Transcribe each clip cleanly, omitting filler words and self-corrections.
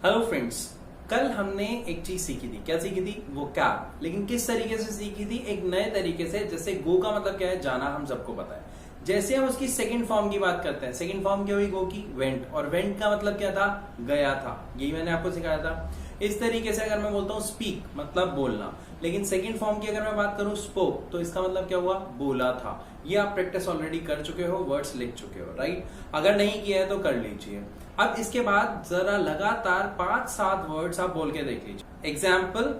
Hello friends, कल हमने एक चीज सीखी थी। क्या सीखी थी? वोकैब। लेकिन किस तरीके से सीखी थी? एक नए तरीके से। जैसे गो का मतलब क्या है? जाना, हम सबको पता है। जैसे हम उसकी सेकंड फॉर्म की बात करते हैं, सेकंड फॉर्म क्या हुई गो की? वेंट। और वेंट का मतलब क्या था? गया था। यही मैंने आपको सिखाया था। इस तरीके से अगर मैं बोलता हूँ स्पीक मतलब बोलना, लेकिन सेकंड फॉर्म की अगर मैं बात करूं स्पोक, तो इसका मतलब क्या हुआ? बोला था। ये आप प्रैक्टिस ऑलरेडी कर चुके हो, वर्ड्स लिख चुके हो, राइट? अगर नहीं किया है तो कर लीजिए। अब इसके बाद जरा लगातार 5-7 वर्ड्स आप बोल के देख लीजिए। एग्जाम्पल,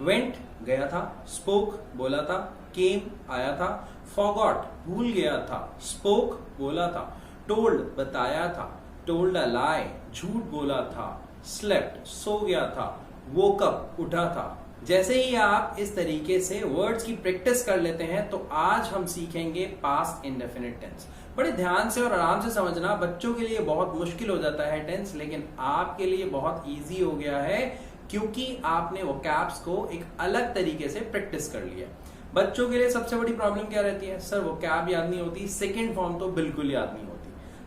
वेंट गया था, स्पोक बोला था, केम आया था, फॉरगॉट भूल गया था, स्पोक बोला था, टोल्ड बताया था, टोल्ड अ लाई झूठ बोला था, स्लेप्ट सो गया था, वोक अप उठा था। जैसे ही आप इस तरीके से वर्ड्स की प्रैक्टिस कर लेते हैं तो आज हम सीखेंगे पास्ट इंडेफिनिट टेंस। बड़े ध्यान से और आराम से समझना। बच्चों के लिए बहुत मुश्किल हो जाता है टेंस, लेकिन आपके लिए बहुत इजी हो गया है क्योंकि आपने वोकैब्स को एक अलग तरीके से प्रैक्टिस कर लिया। बच्चों के लिए सबसे बड़ी प्रॉब्लम क्या रहती है? सर वोकैब याद नहीं होती, सेकेंड फॉर्म तो बिल्कुल याद नहीं होती।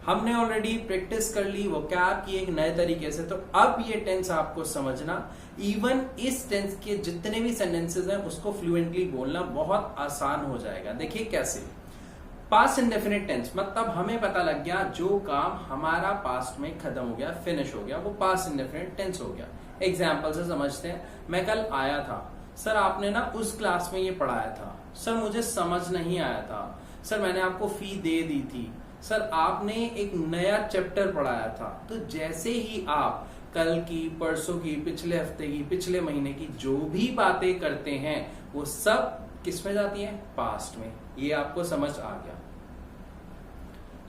हमने ऑलरेडी प्रैक्टिस कर ली वोकैब की एक नए तरीके से, तो अब ये टेंस आपको समझना, इवन इस टेंस के जितने भी सेंटेंसेस हैं उसको फ्लुएंटली बोलना बहुत आसान हो जाएगा। देखिए कैसे। पास्ट इंडेफिनिट टेंस मतलब हमें पता लग गया जो काम हमारा पास्ट में खत्म हो गया, फिनिश हो गया, वो पास्ट इंडेफिनिट टेंस हो गया। एग्जाम्पल से समझते हैं। मैं कल आया था, सर आपने ना उस क्लास में ये पढ़ाया था, सर मुझे समझ नहीं आया था, सर मैंने आपको फी दे दी थी, सर आपने एक नया चैप्टर पढ़ाया था। तो जैसे ही आप कल की, परसों की, पिछले हफ्ते की, पिछले महीने की जो भी बातें करते हैं वो सब किस में जाती हैं? पास्ट में। ये आपको समझ आ गया।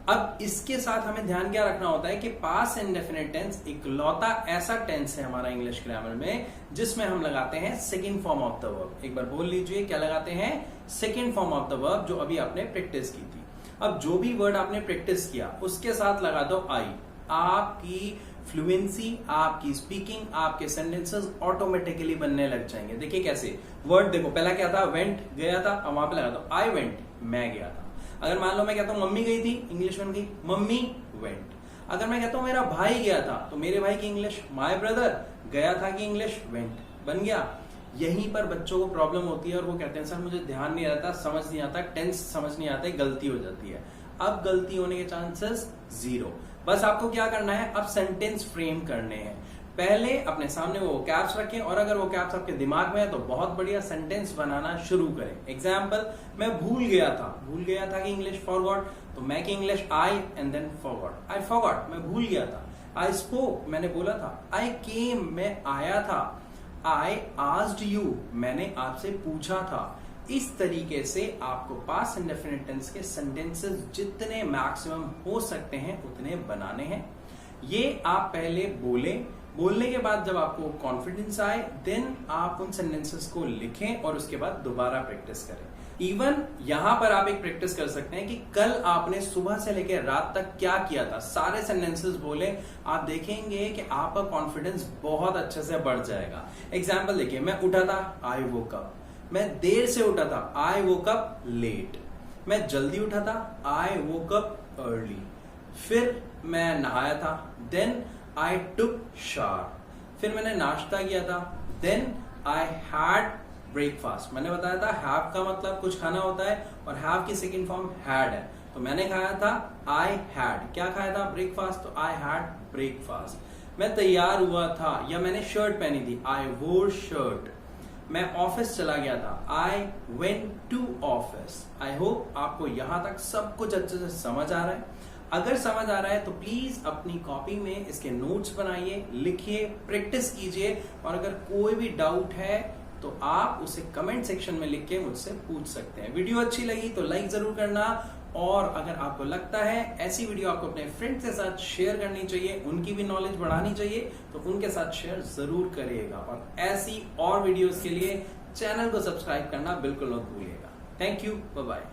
अब इसके साथ हमें ध्यान क्या रखना होता है कि पास्ट इंडेफिनिट टेंस इकलौता ऐसा टेंस है हमारा इंग्लिश ग्रामर में जिसमें हम लगाते हैं second form of the verb. एक बार बोल लीजिए, क्या लगाते हैं? Second form of the verb, जो अभी आपने प्रैक्टिस की थी। अब जो भी वर्ड आपने प्रैक्टिस किया उसके साथ लगा दो आई। आपकी फ्लुएंसी, आपकी स्पीकिंग, आपके सेंटेंसेस ऑटोमेटिकली बनने लग जाएंगे। देखिए कैसे। वर्ड देखो, पहला क्या था? वेंट गया था, अब वहां पे लगा दो आई वेंट, मैं गया था। अगर मान लो मैं कहता हूं मम्मी गई थी, इंग्लिश बन गई मम्मी वेंट। अगर मैं कहता हूं मेरा भाई गया था, तो मेरे भाई की इंग्लिश माय ब्रदर गया था की इंग्लिश वेंट बन गया। यहीं पर बच्चों को प्रॉब्लम होती है और वो कहते हैं सर मुझे ध्यान नहीं रहता, समझ नहीं आता, टेंस समझ नहीं आता, गलती हो जाती है। अब गलती होने के चांसेस 0। बस आपको क्या करना है? अब सेंटेंस फ्रेम करने हैं। पहले अपने सामने वो कैप्स रखें और अगर वो कैप्स आपके दिमाग में है तो बहुत बढ़िया, सेंटेंस बनाना शुरू करें। एग्जाम्पल, मैं भूल गया था, भूल गया था कि इंग्लिश फॉरगॉट, तो मैं की English I and then forgot, I forgot, मैं भूल गया था। आई स्पोक, मैंने बोला था। आई केम, मैं आया था। आई आस्क्ड यू, मैंने आपसे पूछा था। इस तरीके से आपको पास्ट इंडेफिनिट टेंस के सेंटेंसेस जितने मैक्सिमम हो सकते हैं उतने बनाने हैं। ये आप पहले बोलने के बाद जब आपको कॉन्फिडेंस आए देन आप उन सेंटेंसेस को लिखें और उसके बाद दोबारा प्रैक्टिस करें। इवन यहां पर आप एक प्रैक्टिस कर सकते हैं कि कल आपने सुबह से लेकर रात तक क्या किया था, सारे सेंटेंसेस बोले। आप देखेंगे कि आपका कॉन्फिडेंस बहुत अच्छे से बढ़ जाएगा। एग्जाम्पल देखिए, मैं उठा था, आई वोक अप। मैं देर से उठा था, आई वोक अप लेट। मैं जल्दी उठा था, आई वोक अप अर्ली। फिर मैं नहाया था, देन आई टुक शावर। फिर मैंने नाश्ता किया था, देन आई हैड ब्रेकफास्ट। मैंने बताया था हैव का मतलब कुछ खाना होता है और हैव की सेकंड फॉर्म हैड है। तो मैंने खाया था आई हैड, क्या खाया था? ब्रेकफास्ट, तो आई हैड ब्रेकफास्ट। मैं तैयार हुआ था या मैंने शर्ट पहनी थी, आई वोर शर्ट। मैं ऑफिस चला गया था, I went to office. I hope आपको यहां तक सब कुछ अच्छे से समझ आ रहा है। अगर समझ आ रहा है तो प्लीज अपनी कॉपी में इसके नोट्स बनाइए, लिखिए, प्रैक्टिस कीजिए और अगर कोई भी डाउट है तो आप उसे कमेंट सेक्शन में लिख के मुझसे पूछ सकते हैं। वीडियो अच्छी लगी तो लाइक जरूर करना और अगर आपको लगता है ऐसी वीडियो आपको अपने फ्रेंड्स के साथ शेयर करनी चाहिए, उनकी भी नॉलेज बढ़ानी चाहिए, तो उनके साथ शेयर जरूर करिएगा। और ऐसी और वीडियोस के लिए चैनल को सब्सक्राइब करना बिल्कुल मत भूलिएगा। Thank you, bye bye.